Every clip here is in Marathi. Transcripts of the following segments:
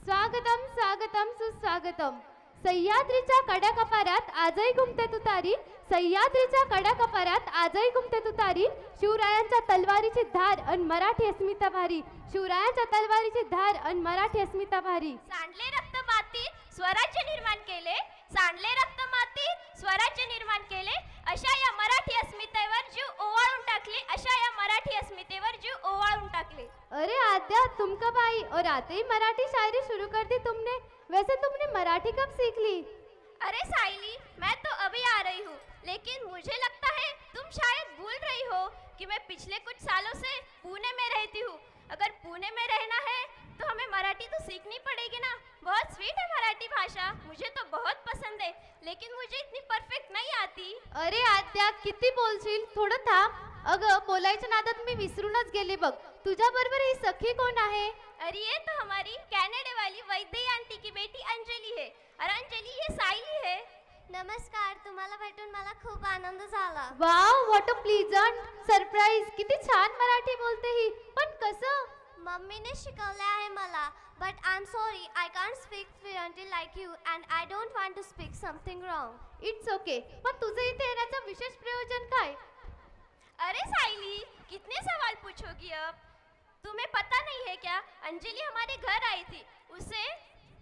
स्वागतम स्वागतम सुस्वागतम. सह्याद्रीच्या कड्याकपारात आजही घुमते तुतारी, सह्याद्रीच्या कड्याकपारात आजही घुमते तुतारी. शिवरायांच्या तलवारीची धार अन मराठी अस्मिता भारी, शिवरायांच्या तलवारीची धार अन मराठी अस्मिता भारी. सांडले रक्त मातीत स्वराज्य निर्माण केले, सांडले रक्त मातीत स्वराज्य निर्माण केले. अशा या मराठी अस्मितेवर जीव ओवाळून टाकले, अशा या मराठी अस्मितेवर जीव ओवाळून टाकले. अरे आद्या, तुम कब आई और आते ही मराठी शायरी शुरू कर दी तुमने. वैसे तुमने मराठी कब सीख ली? अरे साइली, मैं तो अभी आ रही हूँ, लेकिन मुझे लगता है तुम शायद भूल रही हो कि मैं पिछले कुछ सालों से पुणे में रहती हूँ. अगर पुणे में रहना है तो हमें मराठी तो सीखनी पड़ेगी ना. बहुत स्वीट है मराठी भाषा, मुझे तो बहुत पसंद है, लेकिन मुझे इतनी परफेक्ट नहीं आती. अरे आद्या, किती बोलशील, थोडं थांब. अगं, बोलायच्या नादात मी विसरूनच गेले बघ. तुझ्या बरोबर ही सखी कोण आहे? अरे ये तो हमारी कनाडा वाली वैद्य आंटी की बेटी अंजली है. और अंजली ये साइली है. नमस्कार, तुम्हाला भेटून मला खूप आनंद झाला. Wow, what a pleasant surprise. किती छान मराठी बोलते ही. पण कसं? मम्मीने शिकवले आहे मला. But I am sorry, I can't speak fluently like you and I don't want to speak something wrong. It's okay. पण तुझं इथे येण्याचं विशेष प्रयोजन काय? अरे साइली, कितने सवाल पूछोगी अब. तुम्हें पता नहीं है क्या, अंजलि हमारे घर आई थी.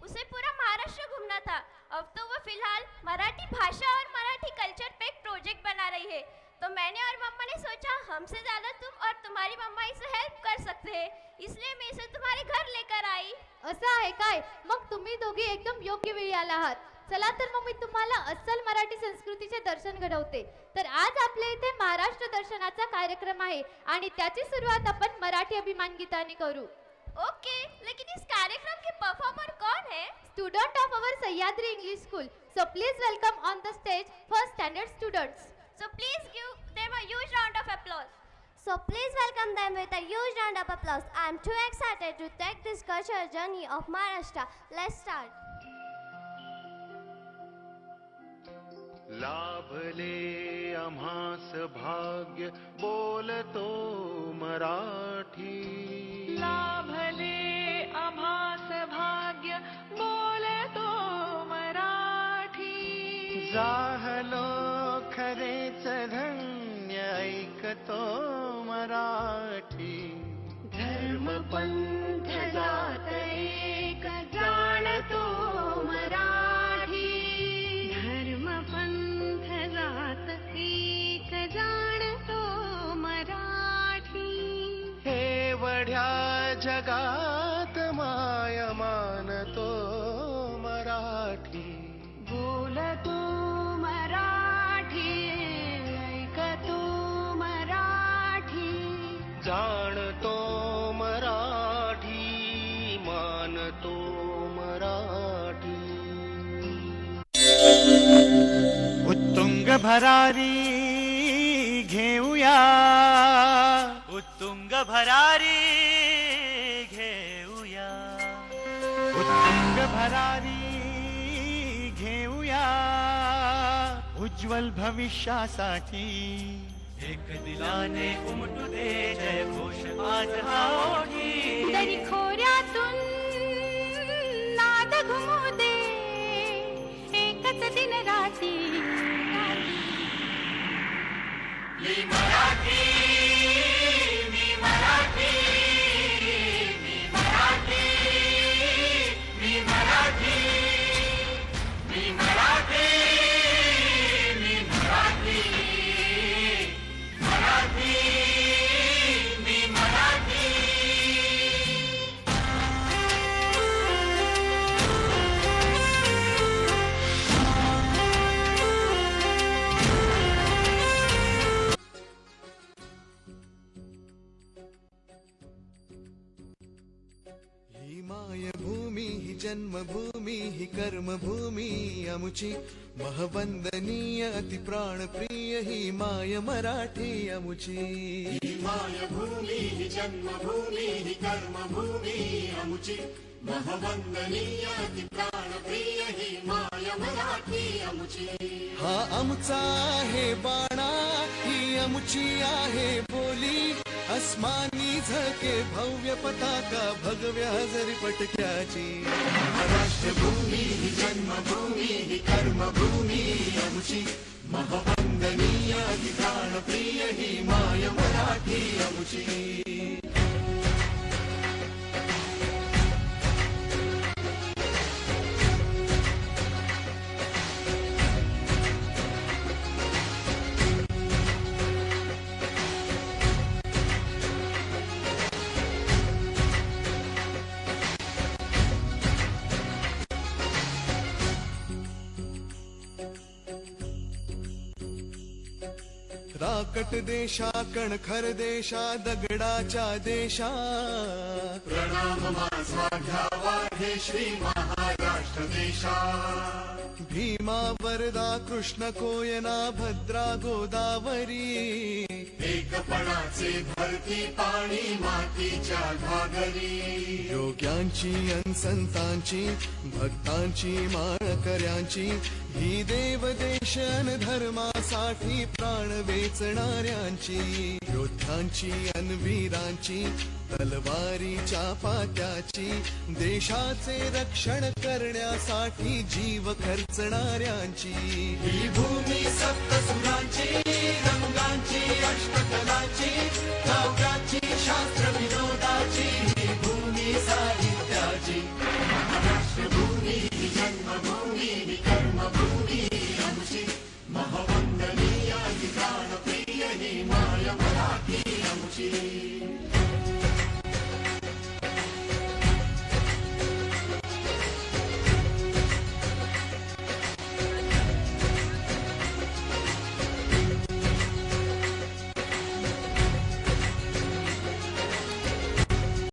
उसे पूरा महाराष्ट्र घूमना था. अब तो वो फिलहाल मराठी भाषा और मराठी कल्चर पे एक प्रोजेक्ट बना रही है. तो मैंने और मम्मा ने सोचा हमसे ज़्यादा तुम और तुम्हारी मम्मा इसे हेल्प कर सकते हैं, इसलिए मैं इसे तुम्हारे घर लेकर आई. असं आहे काय? मग तुम्ही दोघी एकदम योग्य वेळी आला आहात. चला तर मग मी तुम्हाला अस्सल मराठी संस्कृतीचे दर्शन घडवते. तर आज आपल्या इथे महाराष्ट्र दर्शनाचा कार्यक्रम आहे आणि त्याची सुरुवात आपण मराठी अभिमान गीताने करू. ओके, लेकिन इस कार्यक्रम के परफॉर्मर कौन है? Student of our Sahyadri English school. So please welcome on the stage first standard students. So please give them a huge round of applause. So please welcome them with a huge round of applause. I am too excited to take this cultural journey of Maharashtra. Let's start. लाभले आम्हास भाग्य बोलतो मराठी. लाभले आम्हास भाग्य बोलतो मराठी. जाहलो खरेच धन्य ऐकतो मराठी. धर्म पंथ जात एक जाणतो मराठी. धर्म पंथ जात एक जाणतो मराठी. हे वढ्या जगात माय मानतो मराठी. बोलतो मराठी, ऐकतो मराठी. जाणतो मराठी, मानतो मराठी. उत्तुंग भरारी घेऊया, उत्तुंग भरारी घेऊया, उत्तुंग भरारी घेऊया. उज्ज्वल भविष्यासाठी एक दिलाने उमटू दे जय घोष आज हा ओठी. दरी खोऱ्यातून नाद घुमू दे एकच दिन राती. मी मराठी, मी मराठी, मी मराठी, मी मराठी, मी मराठी, मी मराठी, मराठी, मी मराठी. ही मायभूमी ही जन्मभूमी ही कर्मभूमी अमुची. महवंदनीय अति प्राणप्रिय ही माय मराठी अमुची. ही मायभूमी ही जन्मभूमी ही कर्मभूमी अमुची. महवंदनीय अति प्राणप्रिय ही माय मराठी अमुची. हा आमचा आहे बाणा, ही अमुची आहे बोली. अस्मानी झळके भव्य पताका भगव्या हजरी पटक्याची महाराष्ट्र भूमी ही जन्मभूमी ही कर्मभूमी आमची महवंदनीय प्राणप्रिय ही माय मराठी आमची राकट देशा कणखर देशा दगडाच्या देशा प्रणाम माझा घ्यावा हे श्री महाराष्ट्र देशा भीमा वरदा कृष्ण कोयना भद्रा गोदावरी एकपणाचे भरती पाणी मातीच्या घागरी योग्यांची अन संतांची भक्तांची माळकऱ्यांची ही देवदेश अन धर्मासाठी प्राण वेचणाऱ्यांची योद्ध्यांची अन वीरांची तलवारीच्या पात्याची देशाचे रक्षण करण्यासाठी जीव खर्चणाऱ्यांची ही भूमी सप्तसुरांची रंगांची अष्टकलांची काव्याची शास्त्र